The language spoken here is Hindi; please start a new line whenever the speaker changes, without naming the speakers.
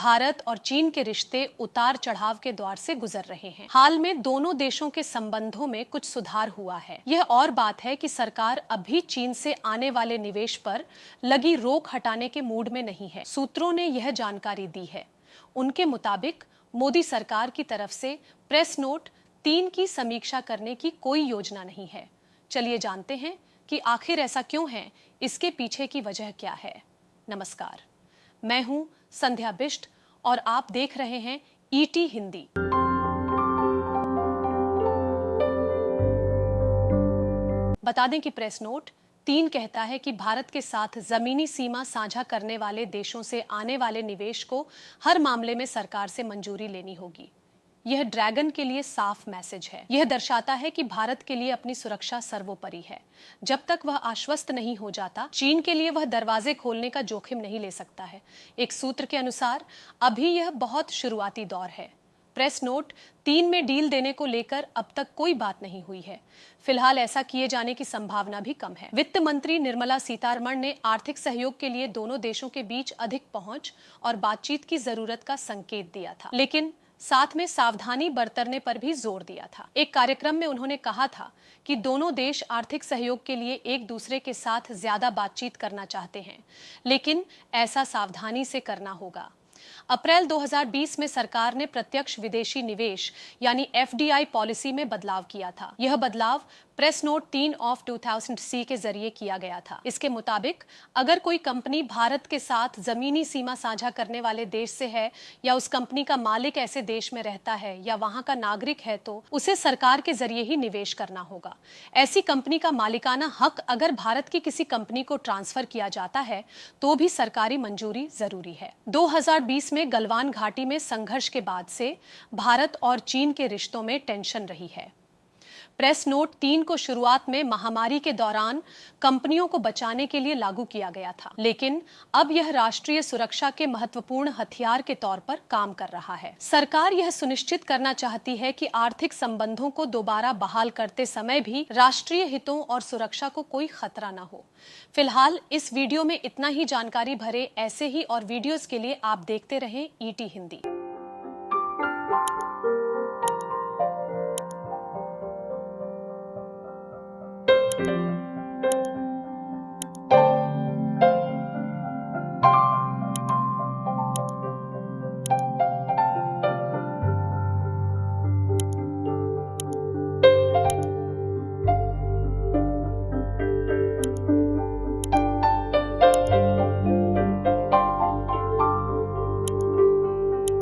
भारत और चीन के रिश्ते उतार चढ़ाव के दौर से गुजर रहे हैं। हाल में दोनों देशों के संबंधों में कुछ सुधार हुआ है। यह और बात है कि सरकार अभी चीन से आने वाले निवेश पर लगी रोक हटाने के मूड में नहीं है। सूत्रों ने यह जानकारी दी है। उनके मुताबिक मोदी सरकार की तरफ से प्रेस नोट 3 की समीक्षा करने की कोई योजना नहीं है। चलिए जानते हैं कि आखिर ऐसा क्यों है, इसके पीछे की वजह क्या है। नमस्कार, मैं हूं संध्या बिष्ट और आप देख रहे हैं ईटी हिंदी। बता दें कि प्रेस नोट 3 कहता है कि भारत के साथ जमीनी सीमा साझा करने वाले देशों से आने वाले निवेश को हर मामले में सरकार से मंजूरी लेनी होगी। यह ड्रैगन के लिए साफ मैसेज है। यह दर्शाता है कि भारत के लिए अपनी सुरक्षा सर्वोपरि है। जब तक वह आश्वस्त नहीं हो जाता, चीन के लिए वह दरवाजे खोलने का जोखिम नहीं ले सकता है। एक सूत्र के अनुसार अभी यह बहुत शुरुआती दौर है। प्रेस नोट 3 में डील देने को लेकर अब तक कोई बात नहीं हुई है। फिलहाल ऐसा किए जाने की संभावना भी कम है। वित्त मंत्री निर्मला सीतारमण ने आर्थिक सहयोग के लिए दोनों देशों के बीच अधिक पहुंच और बातचीत की जरूरत का संकेत दिया था, लेकिन साथ में सावधानी बरतने पर भी जोर दिया था। एक कार्यक्रम में उन्होंने कहा था कि दोनों देश आर्थिक सहयोग के लिए एक दूसरे के साथ ज्यादा बातचीत करना चाहते हैं, लेकिन ऐसा सावधानी से करना होगा। अप्रैल 2020 में सरकार ने प्रत्यक्ष विदेशी निवेश यानी एफडीआई पॉलिसी में बदलाव किया था। यह बदलाव प्रेस नोट 3 ऑफ 2000 के जरिए किया गया था। इसके मुताबिक अगर कोई कंपनी भारत के साथ जमीनी सीमा साझा करने वाले देश से है या उस कंपनी का मालिक ऐसे देश में रहता है या वहां का नागरिक है, तो उसे सरकार के जरिए ही निवेश करना होगा। ऐसी कंपनी का मालिकाना हक अगर भारत की किसी कंपनी को ट्रांसफर किया जाता है तो भी सरकारी मंजूरी जरूरी है। 2020 में गलवान घाटी में संघर्ष के बाद से भारत और चीन के रिश्तों में टेंशन रही है। प्रेस नोट 3 को शुरुआत में महामारी के दौरान कंपनियों को बचाने के लिए लागू किया गया था, लेकिन अब यह राष्ट्रीय सुरक्षा के महत्वपूर्ण हथियार के तौर पर काम कर रहा है। सरकार यह सुनिश्चित करना चाहती है कि आर्थिक संबंधों को दोबारा बहाल करते समय भी राष्ट्रीय हितों और सुरक्षा को कोई खतरा न हो। फिलहाल इस वीडियो में इतना ही। जानकारी भरे ऐसे ही और वीडियोस के लिए आप देखते रहें ईटी हिंदी।